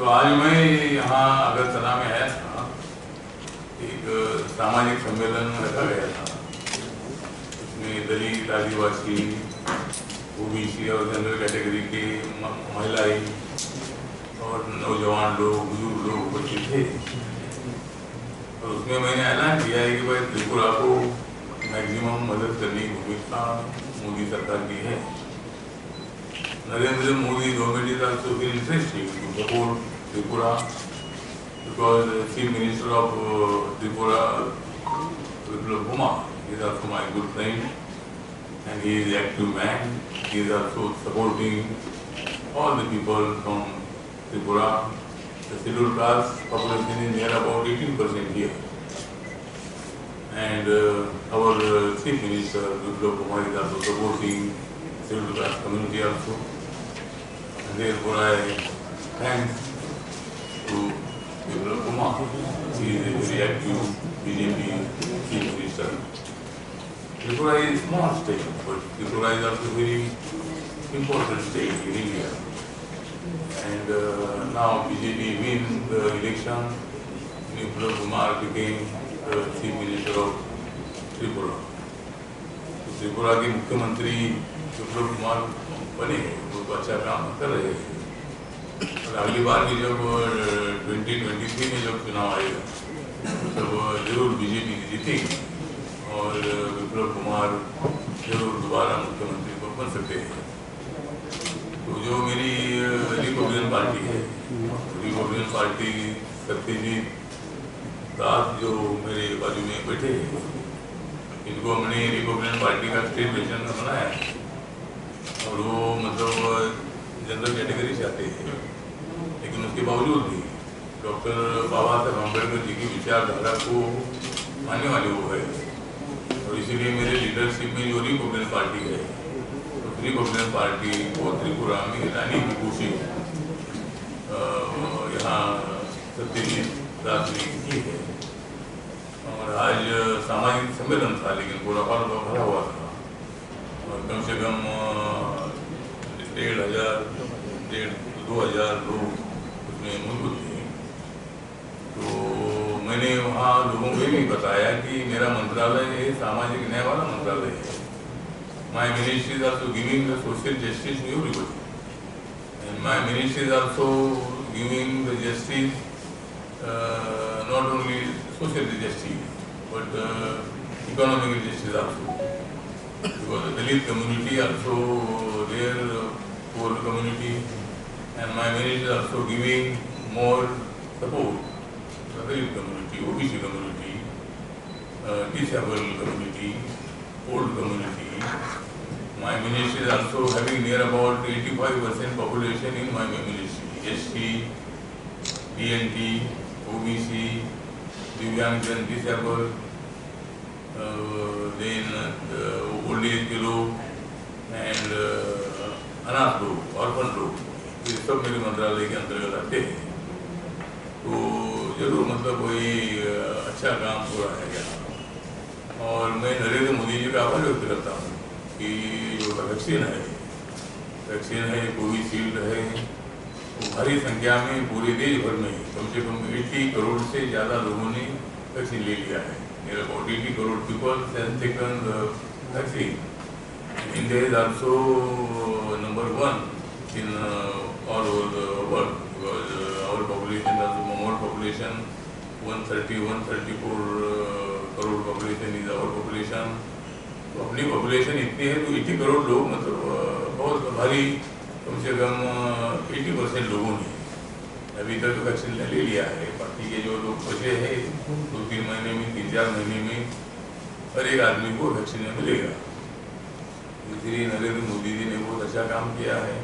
तो आज मैं यहाँ अगरतला में आया था, एक सामाजिक सम्मेलन रखा गया था। उसमें दलित, आदिवासी, ओबीसी और जनरल कैटेगरी के महिलाएं और नौजवान लोग, बुजुर्ग लोग उपस्थित थे। और उसमें मैंने ऐलान किया है कि भाई त्रिपुरा को मैक्सिमम मदद करने की भूमिका मोदी सरकार की है। Narendra Modi government is also very interested to support Tripura because the Chief Minister of Tripura, Biplab Kumar, is also my good friend and he is an active man. He is also supporting all the people from Tripura. The scheduled caste population is near about 18% here. And our Chief Minister, Biplab Kumar, is also supporting scheduled caste community also. Therefore, I thanks to Biplab Kumar. He is a very active BJP Chief Minister. Tripura is a small state, but Tripura is also a very important state in India. And now BJP win the election. Biplab Kumar became the Chief Minister of Tripura. Tripura के मुख्यमंत्री बिप्लब कुमार बने, बहुत अच्छा काम कर रहे हैं। और अगली बार भी जब 2023 में जब चुनाव आएगा तब जरूर बीजेपी जीतेगी और बिप्लब कुमार जरूर दोबारा मुख्यमंत्री को बन सकते हैं। तो जो मेरी रिपब्लिकन पार्टी है, रिपब्लिकन पार्टी सत्यजीत दास जो मेरे बाजू में बैठे हैं, इनको हमने रिपब्लिकन पार्टी का स्टेट प्रेसिडेंट बनाया और वो मतलब जनरल कैटेगरी से आते हैं, लेकिन उसके बावजूद भी डॉक्टर बाबा साहब अम्बेडकर जी की विचारधारा को मानने वाले वो है। और इसीलिए मेरे लीडरशिप में जो रिपब्लिकन पार्टी है, तो रिपब्लिकन पार्टी को त्रिपुरा में लाने की कोशिश यहाँ सत्यजीत दास ने की है। और आज सामाजिक सम्मेलन था, लेकिन पूरा हॉल भरा हुआ था और कम से कम 1,500-2,000 लोग उसमें मौजूद थे। तो मैंने वहाँ लोगों को भी बताया कि मेरा मंत्रालय सामाजिक न्याय वाला मंत्रालय है। My ministry is also giving the social justice to everybody and my ministry is also giving the justice not only social justice but economic justice also, because the Dalit community also their poor community, and my ministry is also giving more support to the Dalit community, OBC community, disabled community, old community. My ministry is also having near about 85% population in my ministry, ST, DNT, OBC, दिव्यांगजन, disabled, then old age के लोग and अनाथ लोग, orphan लोग, ये सब मेरे मंत्रालय के अंतर्गत आते हैं। तो जरूर मतलब कोई अच्छा काम हो रहा है यहाँ। और मैं नरेंद्र मोदी जी का आभार व्यक्त करता हूँ कि जो वैक्सीन है, कोविशील्ड है, भारी संख्या में पूरे देश भर में कम से कम 80 करोड़ से ज़्यादा लोगों ने वैक्सीन ले लिया है। Near about 80 crore people have taken the vaccine. India is also number one in all over the world because our population is also more population, 134 crore population is our population. तो अपनी population इतनी है तो 80 करोड़ लोग मतलब बहुत भारी, कम से कम 80% लोगों ने अभी तक तो वैक्सीन ले लिया है। बाकी के जो लोग बचे हैं 2-3 महीने में, 3-4 महीने में हर एक आदमी को वैक्सीन मिलेगा। इसलिए नरेंद्र मोदी जी ने बहुत अच्छा काम किया है।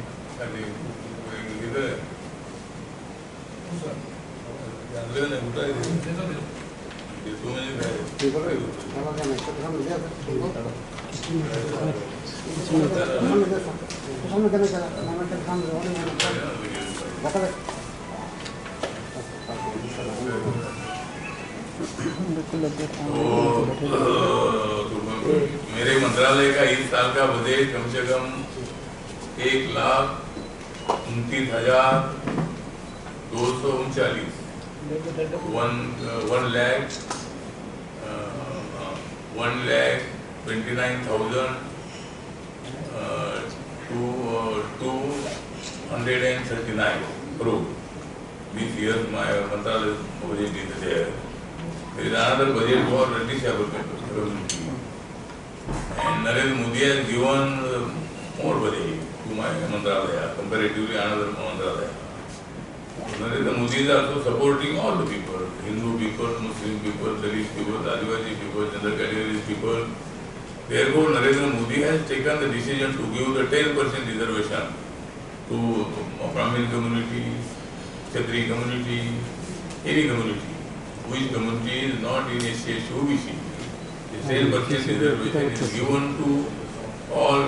मेरे मंत्रालय का इस साल का बजट कम से कम 1,29,000 239 crore. This year my Mantralaya budget is there. There is another budget for Reddy community. And Narendra Modi has given more budget to my Mantralaya, comparatively another Mantralaya. Narendra Modi is also supporting all the people, Hindu people, Muslim people, Dalit people, Adivasi people, general categories people. Therefore, Narendra Modi has taken the decision to give the 10% reservation to Brahmin community, Kshatriya community, any community, which community is not in SC, OBC. The 10% reservation is given to all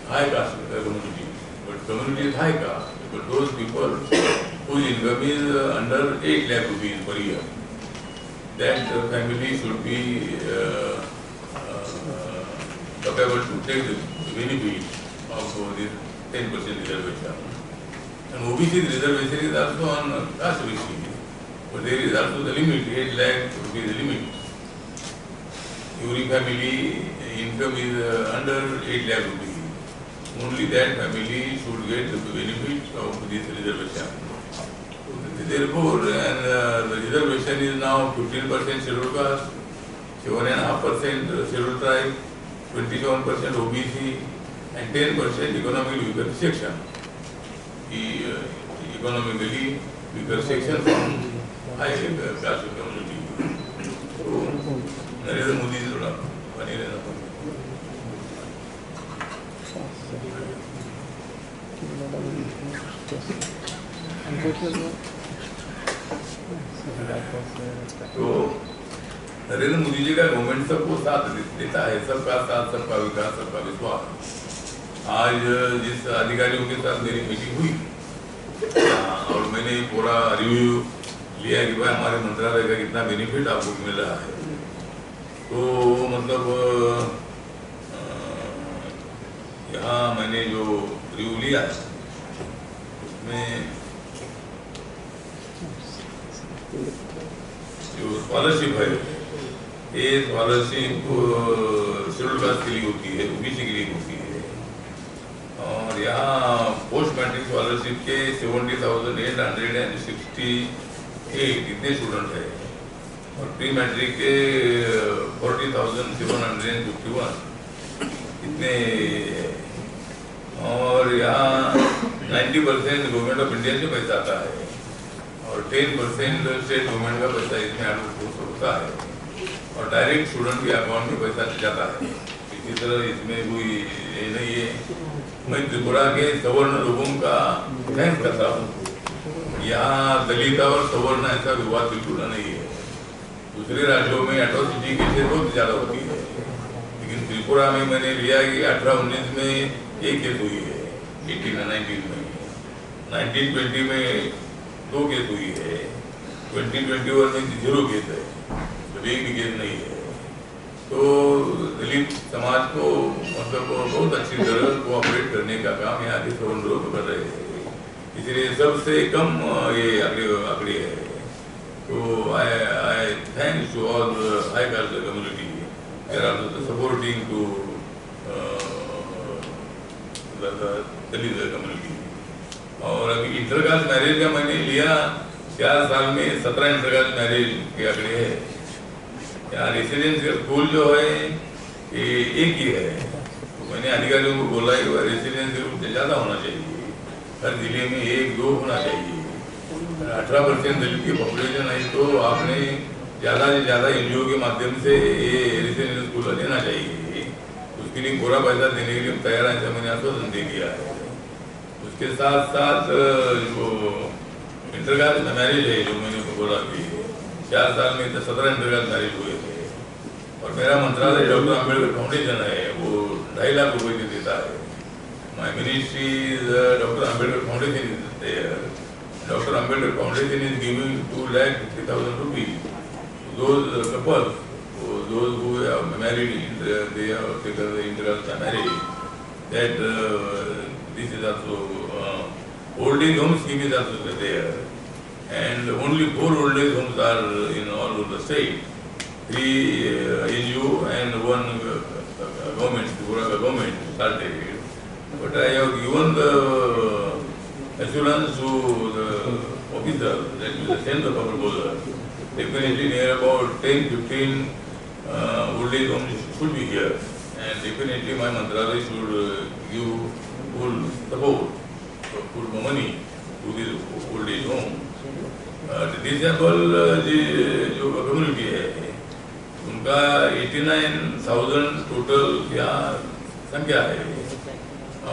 high caste communities. But community is high caste. But those people whose income is under 8 lakh rupees per year, that family should be capable to take the benefit of this 10% reservation. And OBC reservation is also on caste basis, but there is also the limit, 8 lakh would be the limit. Every family income is under 8 lakh rupees. Only that family should get the benefit of this reservation. Therefore, the reservation is now 15% scheduled caste, 7.5% scheduled tribe, 27% OBC, and 10% economically weaker section. Economically weaker section from high caste community. So, Narendra Modi is funny. तो नरेंद्र मोदी जी का government सबको साथ देता है, सबका साथ, सबका विकास, सबका विश्वास। आज जिस अधिकारियों के साथ मेरी मीटिंग हुई और मैंने पूरा रिव्यू लिया कि भाई हमारे मंत्रालय का कितना बेनिफिट आपको मिल रहा है, तो मतलब यहाँ मैंने जो रिव्यू लिया है उसमें जो स्कॉलरशिप है, ये स्कॉलरशिप शेड्यूल कास्ट के लिए होती है, ओबीसी के लिए होती है। और यहाँ पोस्ट मैट्रिक स्कॉलरशिप के 70,868 इतने स्टूडेंट है और प्री मैट्रिक के 40,751 इतने। और यहाँ 90% गवर्नमेंट ऑफ इंडिया से पैसा आता है और 10% स्टेट गवर्नमेंट का पैसा इसमें एलोकेट होता है और डायरेक्ट स्टूडेंट के अकाउंट में पैसा जाता है। इसी तरह इसमें कोई ये नहीं है। मैं त्रिपुरा के सवर्ण लोगों का थैंक्स करता हूँ। यहाँ दलित और सवर्ण ऐसा विवाद बिल्कुल नहीं है। दूसरे राज्यों में एट्रोसिटी केसेस बहुत ज़्यादा होती है, लेकिन त्रिपुरा में मैंने लिया कि 18-19 में एक केस हुई है, 18-19 में, 19-20 में 2 केस हुई है, 20-21 में 0 केस है, तो एक भी केस नहीं है। तो दलित समाज को मतलब बहुत अच्छी तरह कोऑपरेट करने का काम यहाँ के सवर्ण लोग कर रहे हैं, इसलिए सबसे कम ये आंकड़े है। So I thanks to all the high caste community. They are also supporting to the Dalit community. और अभी इंटरकास्ट मैरिज का मैंने लिया 4 साल में 17 इंटरकास्ट मैरिज के आंकड़े है। यहाँ रेसिडेंशियल स्कूल जो है ये एक ही है, तो मैंने अधिकारियों को बोला कि रेसिडेंशियल स्कूल ज़्यादा होना चाहिए, हर जिले में 1-2 होना चाहिए। 18% दलित की पॉपुलेशन है, तो आपने ज़्यादा से ज़्यादा एनजीओ के माध्यम से ये रेसिडेंशियल स्कूल देना चाहिए। उसके लिए पूरा पैसा देने के लिए तैयार है, ऐसा मैंने आश्वासन दे दिया है। उसके साथ साथ जो इंटरकास्ट मैरिज है, जो मैंने बोला कि 4 साल में 17 इंटरकास्ट मैरिज हुए थे और मेरा मंत्रालय डॉक्टर अम्बेडकर फाउंडेशन है, वो 2.5 लाख रुपये देता है। My ministry doctor Ambedkar foundation Dr. Ambedkar Foundation is giving 2,50,000 rupees to those couples, those who are married, they have taken the interest marriage. That this is also old age home scheme is also there. and only 4 old age homes are in all over the state. 3 NGO and 1 government, Tripura government started. But I have given the assurance to the officer, that is the centre proposal. Definitely near about 10-15 old age homes should be here, and definitely my Mantralaya should give full support, full money to this old age home. Disable जो community है उनका 89,000 total यहाँ संख्या है,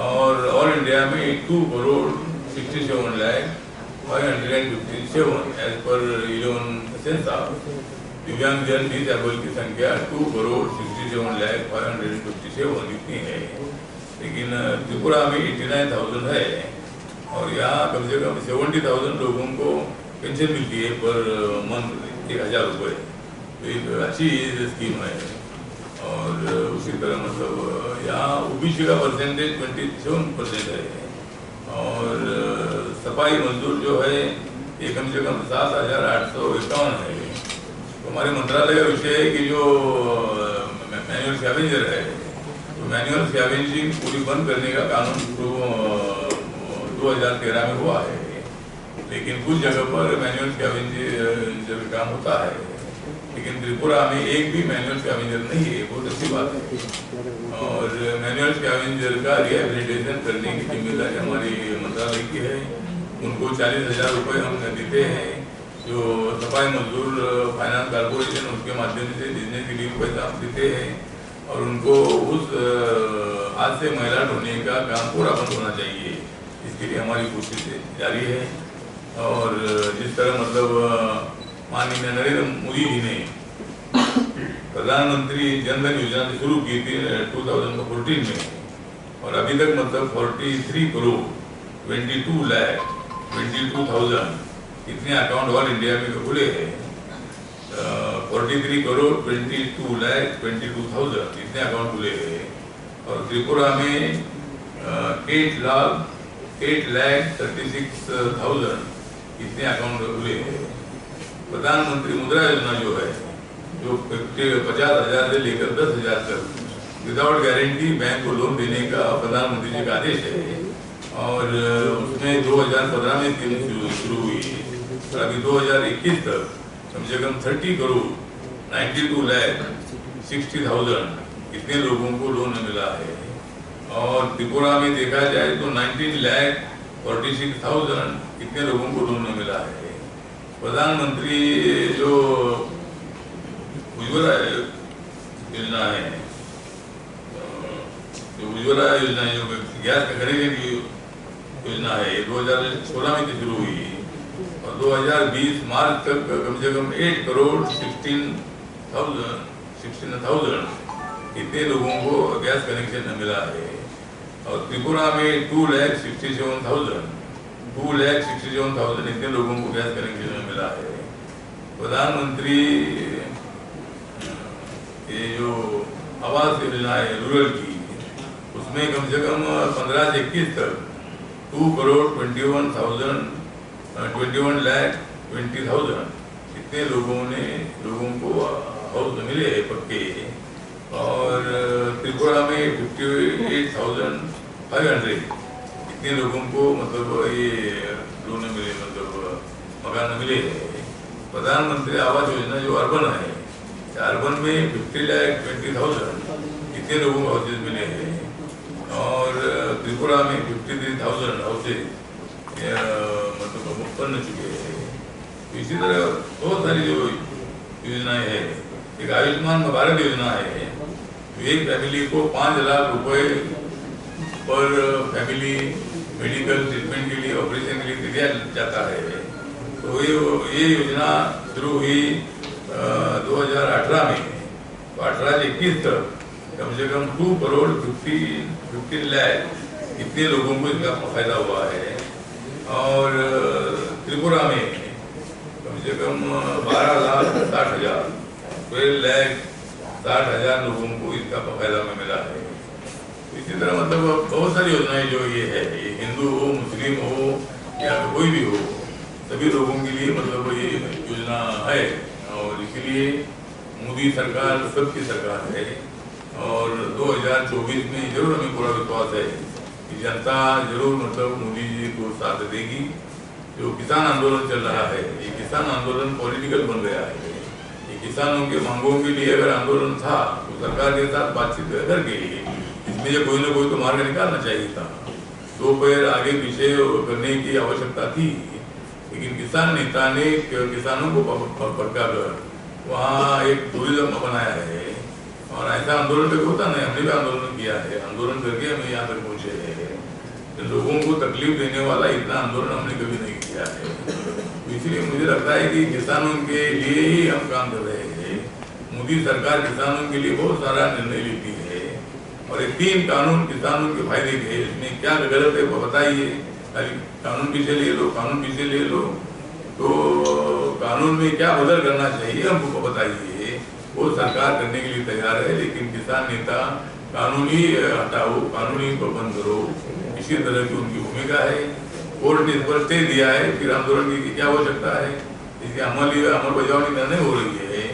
और all India में 2,67,557 as per 11 census. दिव्यांग जन डिसेबल की संख्या 2,67,557 इतनी है, लेकिन त्रिपुरा में 89,000 है, और यहाँ कम से कम 70,000 लोगों को पेंशन मिलती है पर मंथ 1,000 रुपये। तो एक अच्छी स्कीम है। और उसी तरह मतलब यहाँ ओबीसी का परसेंटेज 27% है, और सफाई मजदूर जो है ये कम से कम 7,851 है। तो हमारे मंत्रालय का विषय है कि जो मैनुअल स्कैवेंजर है, तो मैनुअल स्कैवेंजिंग पूरी बंद करने का कानून 2013 में हुआ है, लेकिन कुछ जगह पर मैनुअल स्कैवेंजर काम होता है, लेकिन त्रिपुरा में एक भी मैनुअल स्कैवेंजर नहीं है। बहुत अच्छी बात है। और मैनुअल स्कैवेंजर का रिहेबिलिटेशन करने की जिम्मेदारी हमारी मंत्रालय की है। उनको 40,000 रुपये हम देते हैं, जो सफाई मजदूर फाइनेंस कॉर्पोरेशन उसके माध्यम से बिजनेस के लिए पैसा देते हैं, और उनको उस हाथ से महिला ढोने का काम पूरा बंद होना चाहिए। इसके लिए हमारी कोशिश जारी है। और जिस तरह मतलब माननीय नरेंद्र मोदी जी ने प्रधानमंत्री जन धन योजना शुरू की थी 2014 में, और अभी तक मतलब 43 करोड़ 22,22,000 इतने अकाउंट ऑल इंडिया में खुले हैं। 43 करोड़ 22,22,000 इतने अकाउंट खुले हैं, और त्रिपुरा में 8,36,000 इतने अकाउंट खुले हैं। प्रधानमंत्री मुद्रा योजना जो है, जो 50,000 से लेकर 10,000 तक विदाउट गारंटी बैंक को लोन देने का प्रधानमंत्री जी का आदेश है, और उसमें 2015 में शुरू हुई, और अभी 2021 तक कम से कम 30 करोड़ 92,60,000 इतने लोगों को लोन मिला है। और त्रिपुरा में देखा जाए तो 19,46,000 इतने लोगों को लोन मिला है। प्रधानमंत्री जो उज्ज्वला योजना है, जो उज्ज्वला योजना जो गैस खरीदने की योजना है, 2016 में शुरू हुई, और 2020 मार्च तक कम से कम 8,16,000 इतने लोगों को गैस कनेक्शन मिला है। और त्रिपुरा में 2,67,000 इतने लोगों को गैस कनेक्शन मिला है। प्रधानमंत्री ये जो आवास योजना है रूरल की, उसमें कम से कम 15 से 21 तक 2,21,20,000 इतने लोगों को हाउस मिले हैं पक्के। और त्रिपुरा में 58,500 इतने लोगों को मतलब ये लोन मिले, मतलब मकान मिले हैं। प्रधानमंत्री आवास योजना जो अर्बन है, अर्बन में 50,20,000 इतने लोगों को हाउसेज मिले हैं, और त्रिपुरा में 53,000 हाउसेज मतलब उत्पन्न चुके हैं। इसी तरह बहुत सारी जो योजनाएं हैं। एक आयुष्मान भारत योजना है, एक फैमिली को 5 लाख रुपए पर फैमिली मेडिकल ट्रीटमेंट के लिए, ऑपरेशन के लिए दिया जाता है। तो ये योजना शुरू हुई 2018 में, तो 18 से 21 तक कम से कम 2,15 लाख इतने लोगों को इसका फायदा हुआ है। और त्रिपुरा में कम से कम 12,60,000 12,60,000 लोगों को इसका फायदा में मिला है। इसी तरह मतलब बहुत सारी योजनाएं जो ये है, ये हिंदू हो, मुस्लिम हो या कोई भी हो, सभी सभी लोगों के लिए मतलब ये योजना है और इसीलिए मोदी सरकार सबकी सरकार है और 2024 में जरूर हमें पूरा विश्वास है कि जनता जरूर मतलब मोदी जी को साथ देगी। जो किसान आंदोलन चल रहा है ये किसान आंदोलन पॉलिटिकल बन गया है। ये किसानों के मांगों के लिए अगर आंदोलन था तो सरकार के साथ बातचीत करके इसमें जो कोई ना कोई तो मार्ग निकालना चाहिए था। दो पैर आगे पीछे करने की आवश्यकता थी, लेकिन किसान नेता ने किसानों को भड़का कर वहाँ एक टूरिज्म बनाया है और ऐसा आंदोलन कभी होता नहीं। हमने भी आंदोलन किया है, आंदोलन करके हम यहाँ तक पहुँचे हैं। लोगों को तकलीफ देने वाला इतना आंदोलन हमने कभी नहीं किया है। तो इसलिए मुझे लगता है कि किसानों के लिए ही हम काम कर रहे हैं। मोदी सरकार किसानों के लिए बहुत सारा निर्णय लेती है और ये 3 कानून किसानों के फायदे के, इसमें क्या गलत है वो बताइए। कानून पीछे ले लो, कानून पीछे ले लो, तो कानून में क्या बदल करना चाहिए हमको बताइए। वो सरकार करने के लिए तैयार है, लेकिन किसान नेता कानूनी हटाओ, कानूनी को बंद करो, इसी तरह की उनकी भूमिका है। कोर्ट ने इस पर स्टे दिया है, फिर आंदोलन की क्या हो सकता है, इसकी अमल बजावनी नहीं हो रही है।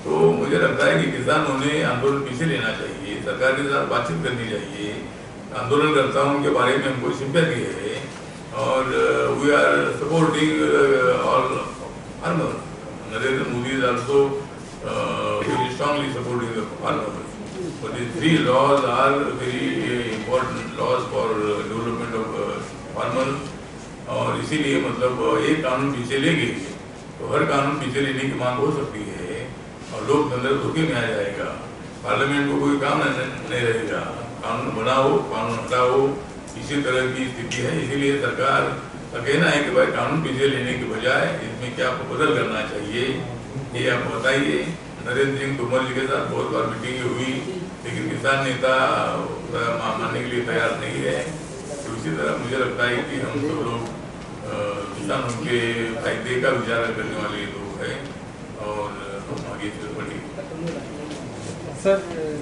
तो मुझे लगता है कि किसानों ने आंदोलन पीछे लेना चाहिए, सरकार के साथ बातचीत करनी चाहिए। आंदोलनकर्ताओं के बारे में हमको सिंपैथी है और we are supporting all farmer. Narendra Modi is also very strongly supporting the farmers. But these 3 laws are very important laws for development of farmers. और इसीलिए मतलब एक कानून पीछे लेंगे तो हर कानून पीछे लेने की मांग हो सकती है और लोकतंत्र धोखे में आ जाएगा। पार्लियामेंट को कोई काम नहीं रहेगा। कानून बनाओ, कानून हटाओ, इसी तरह की स्थिति है। इसीलिए सरकार का कहना है कि भाई कानून पीछे लेने के बजाय इसमें क्या बदल करना चाहिए ये आप बताइए। नरेंद्र सिंह तोमर जी के साथ बहुत बार मीटिंग हुई, लेकिन किसान नेता मानने के लिए तैयार नहीं है। तो इसी तरह मुझे लगता है कि हम सब लोग किसानों के फायदे का विचार करने वाले लोग हैं और हम आगे चल बढ़ेंगे। सर,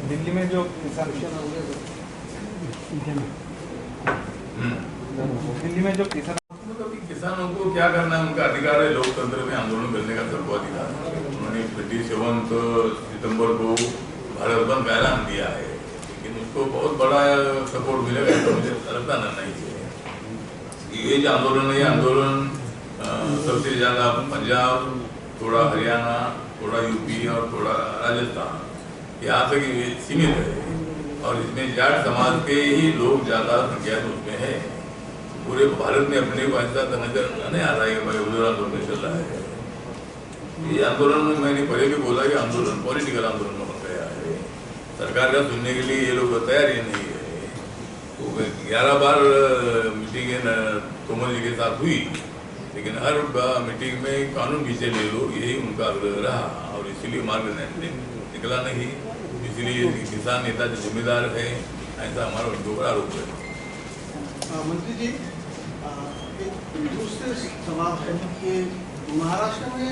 दिल्ली में जो किसान किसानों को क्या करना है, उनका अधिकार है। लोकतंत्र में आंदोलन करने का सबको अधिकार है। उन्होंने 27 सितंबर को भारत बंद का ऐलान दिया है, लेकिन उसको बहुत बड़ा सपोर्ट मिलेगा तो मुझे लगता नहीं है। ये जो आंदोलन है, ये आंदोलन सबसे ज़्यादा पंजाब, थोड़ा हरियाणा, थोड़ा यूपी और थोड़ा राजस्थान, यहाँ तक सीमित है और इसमें जाट समाज के ही लोग ज़्यादा संख्या में उसमें है। पूरे भारत में अपने को ऐसा नजर नहीं आ रहा है कि भाई उधर आंदोलन चल रहा है। ये आंदोलन में मैंने पहले भी बोला कि आंदोलन पॉलिटिकल आंदोलन बन गया है। सरकार का सुनने के लिए ये लोग तैयार ही नहीं है। तो 11 बार मीटिंग तोमर जी के साथ हुई, लेकिन हर मीटिंग में कानून पीछे ले लो, यही उनका आग्रह रहा और इसीलिए मार्ग निकला नहीं। इसलिए किसान नेता जो जिम्मेदार है, ऐसा हमारा उनके ऊपर आरोप है। मंत्री जी, एक दूसरे सवाल है कि महाराष्ट्र में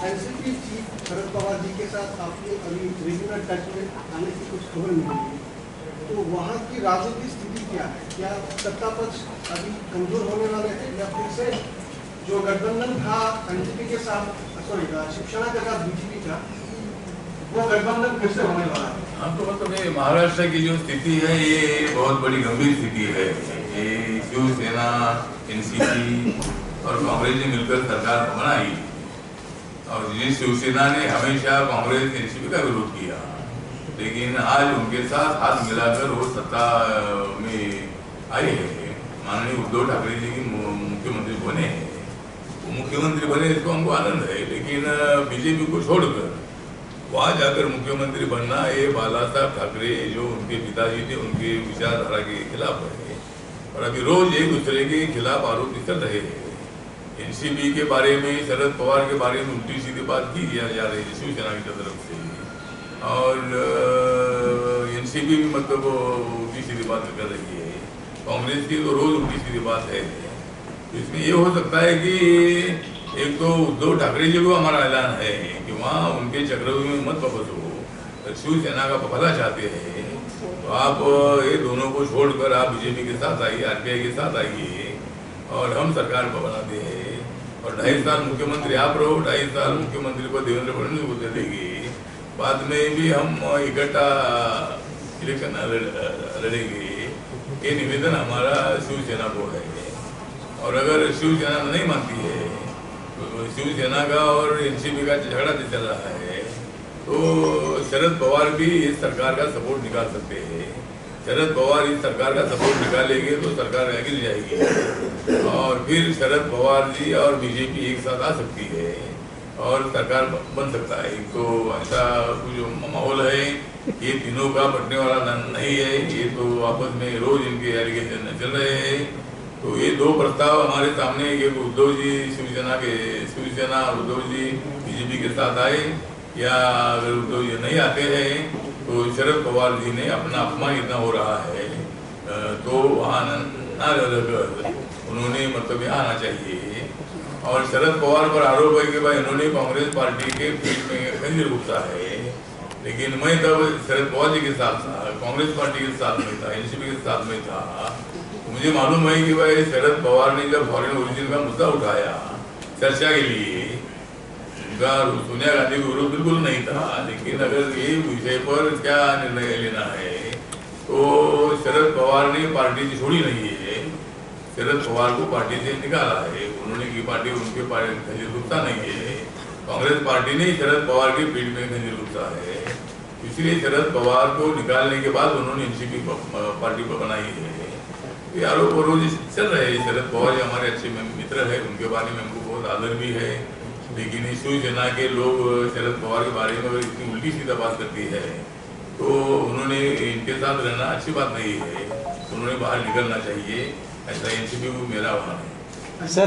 एनसीपी चीफ शरद पवार जी के साथ आपके अभी रीजनल टच में आने की कुछ खबर मिली है, तो वहाँ की राजनीतिक स्थिति क्या है? क्या सत्ता पक्ष अभी कमजोर होने वाले हैं या फिर से जो गठबंधन था एनसीपी के साथ, सॉरी शिवसेना के साथ बीजेपी का, वो गठबंधन फिर से होने वाला है? हाँ, तो मतलब महाराष्ट्र की जो स्थिति है ये बहुत बड़ी गंभीर स्थिति है। ये शिवसेना, एनसीपी और कांग्रेस ने मिलकर सरकार बनाई और जिस शिवसेना ने हमेशा कांग्रेस एनसीपी का विरोध किया, लेकिन आज उनके साथ हाथ मिलाकर वो सत्ता में आई है। माननीय उद्धव ठाकरे जी की मुख्यमंत्री बने हैं, मुख्यमंत्री बने इसको हमको आनंद है, लेकिन बीजेपी को छोड़कर वहाँ जाकर मुख्यमंत्री बनना ये बाला साहब ठाकरे जो उनके पिताजी थे उनके विचारधारा के खिलाफ है और अभी रोज एक दूसरे के खिलाफ आरोप निकल रहे हैं। एनसीपी के बारे में, शरद पवार के बारे में उल्टी सीधी बात की जा रही है शिवसेना की तरफ से और एनसीपी भी मतलब उल्टी सीधी बात कर रही है। कांग्रेस की तो रोज उल्टी सीधी बात है। तो इसमें ये हो सकता है कि एक तो उद्धव ठाकरे जी को हमारा ऐलान है कि वहाँ उनके चक्रव्यूह में मत बसो, शिवसेना का भला चाहते हैं तो आप ये दोनों को छोड़कर आप बीजेपी के साथ आइए, आरपीआई के साथ आइए और हम सरकार को बनाते हैं। और 2.5 साल मुख्यमंत्री आप रहो, 2.5 साल मुख्यमंत्री को देवेंद्र फडणवीस को दे देगी, बाद में भी हम इकट्ठा इलेक्शन लड़ेंगे, ये निवेदन हमारा शिवसेना को है। और अगर शिवसेना नहीं मानती है तो शिवसेना का और एनसीपी का झगड़ा चल रहा है, तो शरद पवार भी इस सरकार का सपोर्ट निकाल सकते हैं। शरद पवार इस सरकार का सपोर्ट निकालेंगे तो सरकार गिर जाएगी और फिर शरद पवार जी और बीजेपी एक साथ आ सकती है और सरकार बन सकता है। तो ऐसा जो माहौल है ये तीनों का बटने वाला नहीं है, ये तो आपस में रोज इनके एलिगेशन चल रहे हैं। तो ये दो प्रस्ताव हमारे सामने, एक उद्धव जी शिवसेना उद्धव जी बीजेपी के साथ आए, या अगर उद्धव जी नहीं आते हैं तो शरद पवार जी ने अपना अपमान इतना हो रहा है तो वहाँ ना उन्होंने मतलब यहाँ आना चाहिए। और शरद पवार पर आरोप है कि भाई इन्होंने कांग्रेस पार्टी के पीठ में खंजर घुसा है, लेकिन मैं तब शरद पवार जी के साथ था, कांग्रेस पार्टी के साथ में था, एनसीपी के साथ में था। मुझे मालूम है कि भाई शरद पवार ने जब फॉरेन ओरिजिन का मुद्दा उठाया चर्चा के लिए, उनका सोनिया गांधी को विरोध बिल्कुल नहीं था, लेकिन अगर ये विषय पर क्या निर्णय लेना है तो शरद पवार ने पार्टी की छोड़ी नहीं है, शरद पवार को पार्टी से निकाला है। उन्होंने की पार्टी उनके खंजर घुसता नहीं है, कांग्रेस पार्टी ने शरद पवार के पीठ में खंजर घुसा है, इसलिए शरद पवार को निकालने के बाद उन्होंने एनसीपी पार्टी को बनाई है। ये आरोप रोज चल रहे हैं। शरद पवार हमारे अच्छे मित्र है, उनके बारे में हमको बहुत आदर भी है, लेकिन शिवसेना के लोग शरद पवार के बारे में अगर इतनी उल्टी सीधा बात करती है तो उन्होंने इनके साथ रहना अच्छी बात नहीं है, उन्होंने बाहर निकलना चाहिए, ऐसा एनसीपी को मेरा आह्वान है। सर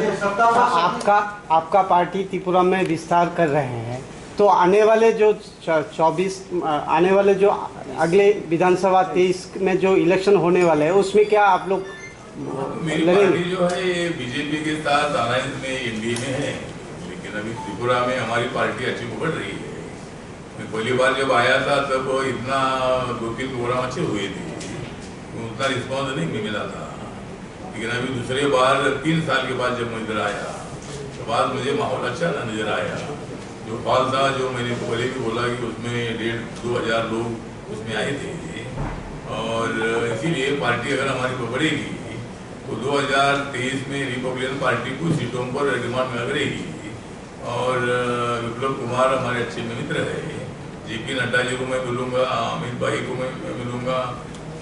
आपका पार्टी त्रिपुरा में विस्तार कर रहे हैं, तो आने वाले जो 24 आने वाले जो अगले विधानसभा 23 में जो इलेक्शन होने वाले हैं उसमें क्या आप लोग मेरी पार्टी जो है ये बीजेपी के साथ अलायंस में एनडीए में है, लेकिन अभी त्रिपुरा में हमारी पार्टी अच्छी बढ़ रही है। मैं पहली बार जब आया था तब इतना 2-3 प्रोग्राम अच्छे हुए थे, उतना रिस्पॉन्स नहीं मिला था, लेकिन अभी दूसरे बार 3 साल के बाद जब मैं इधर आया तो बाद मुझे माहौल अच्छा नजर आया। जो फॉल था, जो मैंने पहले भी बोला कि उसमें 1,500-2 हज़ार लोग उसमें आए थे, और इसीलिए पार्टी अगर हमारी बढ़ेगी तो 2023 में रिपब्लिकन पार्टी को सीटों पर डिमांड में करेगी। और विप्लव कुमार हमारे अच्छे मित्र है, जेपी नड्डा जी को मैं मिलूंगा, अमित भाई को मैं मिलूंगा,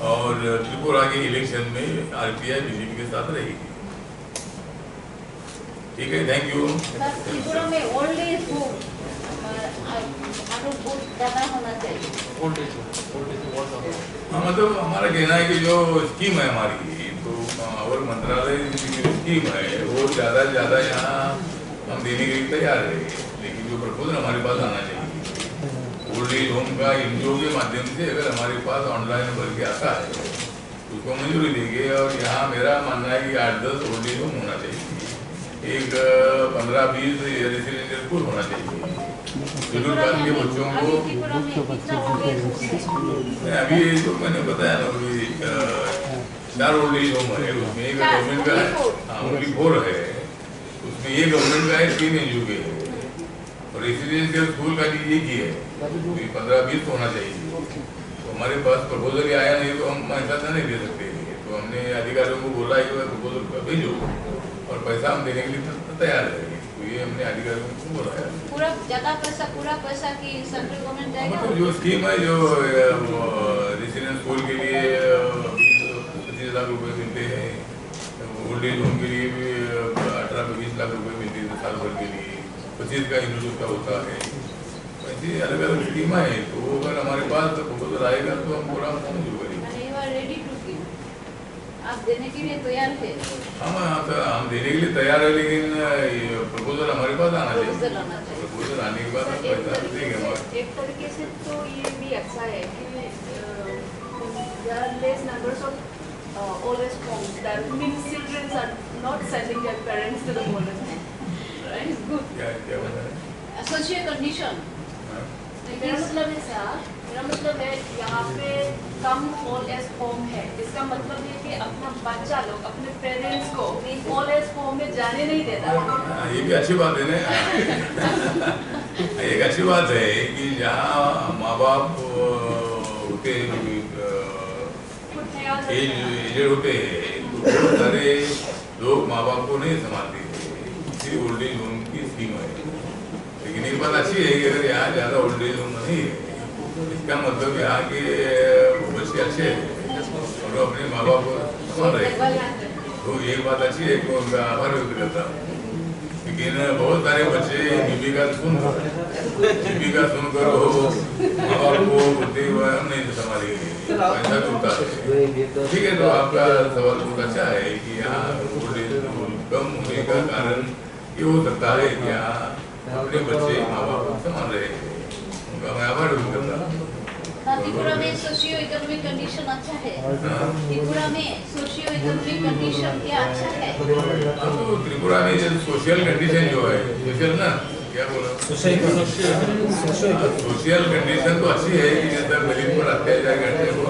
और त्रिपुरा के इलेक्शन में आरपीआई बीजेपी के साथ रहेगी। ठीक है, थैंक यू। त्रिपुरा में ओल्ड एज होम ज्यादा होना चाहिए। मतलब हमारा कहना है कि जो स्कीम है हमारी, तो और मंत्रालय की स्कीम है वो ज़्यादा से ज़्यादा यहाँ हम देने के लिए तैयार है, लेकिन जो प्रपोजल हमारे पास आना चाहिए ओल्ड एज होम का एनजीओ के माध्यम से अगर हमारे पास ऑनलाइन भर के आता है तो उसको मंजूरी देंगे। और यहाँ मेरा मानना है कि 8-10 ओल्ड एज होम होना चाहिए, एक 15-20 रेसिडेंशियल स्कूल होना चाहिए शेड्यूल कास्ट के बच्चों को। अभी जो मैंने बताया ना, अभी 4 ओल्ड एज होम है, उसमें एक गवर्नमेंट का है, ओनली 4 है, उसमें ये गवर्नमेंट का है, 3 एनजीओ के है, और रेसिडेंशियल स्कूल का भी एक ही है, 15-20 होना चाहिए। तो हमारे पास प्रपोजल आया नहीं तो हम ऐसा नहीं दे सकते, तो हमने अधिकारियों को बोला है कि प्रपोजल भेजो और पैसा हम देने के लिए तैयार है। तो ये हमने अधिकारियों को बोला है। पूरा पैसा की सेंट्रल गवर्नमेंट जाएगा। मतलब जो स्कीम है, जो रेसिडेंट स्कूल के लिए 20-25 लाख रुपए मिलते हैं, ओल्ड एज होम के लिए भी 18-20 लाख रुपए मिलते हैं साल भर के लिए, 25 का यूनिट का होता है। ऐसी अलग अलग स्कीम है, तो अगर हमारे पास प्रपोजल आएगा तो हम पूरा मंजूर करेंगे। आप देने के लिए तैयार थे? हम देने के लिए तैयार है, लेकिन प्रपोजल हमारे पास आना चाहिए। प्रपोजल आने के बाद हम पैसा देंगे। एक तरीके से तो ये भी अच्छा है कि there are less numbers of old age homes. That means children are not sending their parents to the old age home. Right? It's good. क्या बता रहे? Socio condition. मेरा मतलब है सर, मेरा मतलब है यहाँ पे कम ओल्ड एज होम है, इसका मतलब है कि अपना बच्चा लोग अपने पेरेंट्स को ओल्ड एज होम में जाने नहीं देता। ये भी अच्छी बात है ना। एक अच्छी बात है कि जहाँ माँ बाप होते एजेड होते हैं तो बहुत सारे लोग माँ बाप को नहीं संभालते, इसलिए ओल्ड एज होम की स्कीम है। लेकिन एक बात अच्छी है कि अगर यहाँ ज़्यादा ओल्ड एज होम नहीं है, इसका मतलब यहाँ के बच्चे अच्छे हैं और अपने माँ बाप को संभाल रहे हैं, तो एक बात अच्छी है कि उनका आभार व्यक्त करता हूँ। लेकिन बहुत सारे बच्चे दीपिका सुनकर वो माँ बाप को बोलते हुए हम नहीं संभालेंगे, ऐसा भी होता है। ठीक है, तो आपका सवाल बहुत अच्छा है कि यहाँ ओल्ड एज कम होने का कारण ये हो सकता है कि यहाँ अपने बच्चे माँ बाप को संभाल रहे हैं, उनका मैं आभार व्यक्त करता हूँ। त्रिपुरा में सोशियो इकोनॉमिक कंडीशन अच्छा है। त्रिपुरा में सोशियो इकोनॉमिक कंडीशन क्या अच्छा है? तो त्रिपुरा में जो सोशल कंडीशन जो है, सोशल ना क्या बोला, सोशल कंडीशन तो अच्छी है कि जैसा दलित पर अत्याचार करते हैं वो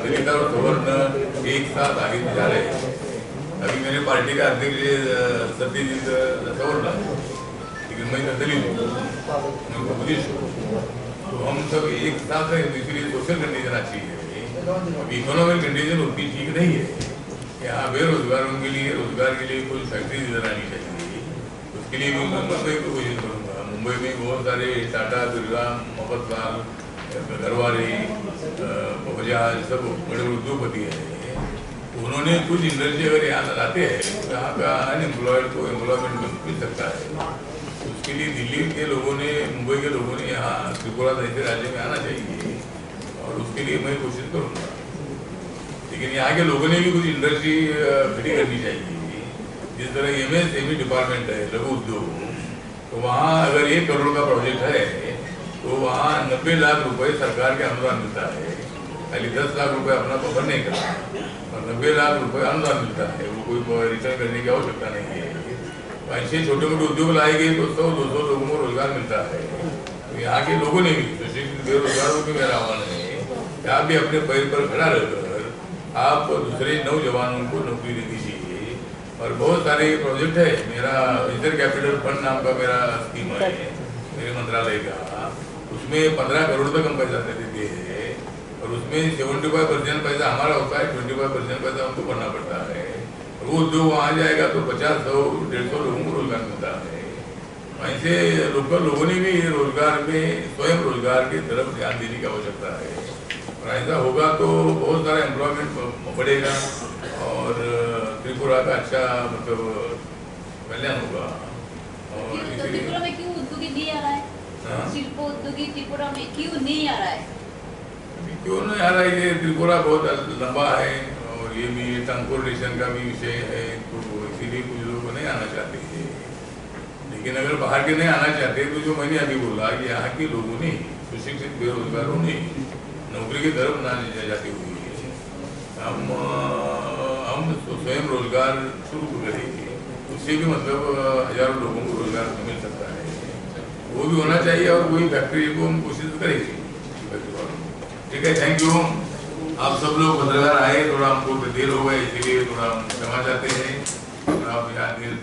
दलित और सवर्ण एक साथ आगे जा रहे हैं। अभी मेरे पार्टी का अध्यक्ष सत्यजीत सवर्ण, लेकिन मैं दलित हूँ, मैं बुद्धिस्ट हूँ, तो हम सब एक साथ हैं, इसलिए सोशल कंडीशन अच्छी है। अभी इकोनॉमिक कंडीशन उतनी ठीक नहीं है। यहाँ बेरोजगारों के लिए रोजगार के लिए कोई फैक्ट्री नजर आनी चाहिए, उसके लिए मैं मुंबई को कोशिश करूँगा। मुंबई में बहुत सारे टाटा, बिरला, मफतलाल, गरवारे, बजाज सब बड़े उद्योगपति हैं, उन्होंने कुछ इंडस्ट्री अगर यहाँ लगाते हैं तो यहाँ का अनएम्प्लॉयड को एम्प्लॉयमेंट मिल सकता है। उसके लिए दिल्ली के लोगों ने, मुंबई के लोगों ने यहाँ त्रिपुरा जैसे राज्य में आना चाहिए और उसके लिए मैं कोशिश करूँगा। लेकिन यहाँ के लोगों ने भी कुछ इंडस्ट्री खड़ी करनी चाहिए। जिस तरह MSME डिपार्टमेंट है, लघु उद्योग, तो वहाँ अगर 1 करोड़ का प्रोजेक्ट है तो वहाँ 90 लाख रुपए सरकार के अनुदान मिलता है। खाली 10 लाख रुपए अपना बफर नहीं करता और 90 लाख रुपए अनुदान मिलता है, वो कोई रिटर्न करने की आवश्यकता नहीं है। ऐसे छोटे मोटे उद्योग लाएंगे तो 100-200 लोगों को रोजगार मिलता है। तो यहाँ के लोगों ने भी, सुशिक्षित बेरोजगारों को मेरा आह्वान है कि आप भी अपने पैर पर खड़ा रहकर आप दूसरे नौजवानों को नौकरी दे दीजिए। और बहुत सारे प्रोजेक्ट है, मेरा वेंचर कैपिटल फंड नाम का मेरा स्कीम है मेरे मंत्रालय का, उसमें 15 करोड़ तक हम पैसा दे देते हैं और उसमें 75% पैसा हमारा होता है, 25% पैसा हमको भरना पड़ता है। वो उद्योग वहाँ जाएगा तो 50, 100, 150 लोगों को रोजगार मिलता है। ऐसे लोकल लोगों ने भी रोजगार में स्वयं रोजगार की तरफ ध्यान देने की आवश्यकता है और ऐसा होगा तो बहुत सारा एम्प्लॉयमेंट बढ़ेगा और त्रिपुरा का अच्छा मतलब कल्याण होगा। और तो त्रिपुरा में क्यों उद्योगी नहीं आ रहा है? शिल्प उद्योगी त्रिपुरा में क्यों नहीं आ रहा है? क्यों नहीं आ रहा है? ये त्रिपुरा बहुत लंबा है और ये भी ट्रांसपोर्टेशन का भी विषय है, तो इसीलिए कुछ लोग नहीं आना चाहते हैं। लेकिन अगर बाहर के नहीं आना चाहते तो जो मैंने अभी बोला कि यहाँ के लोगों ने, सुशिक्षित बेरोजगारों ने नौकरी की तरफ ना ले जाती हुई हम स्वयं रोजगार शुरू करेंगे, उससे भी मतलब हजारों लोगों को रोजगार मिल सकता है। वो भी होना चाहिए और वही फैक्ट्री को हम कोशिश करेंगे। ठीक है, थैंक यू। आप सब लोग पत्रकार आए, थोड़ा हमको देर हो गया, इसीलिए थोड़ा क्षमा चाहते हैं और आप यहाँ देर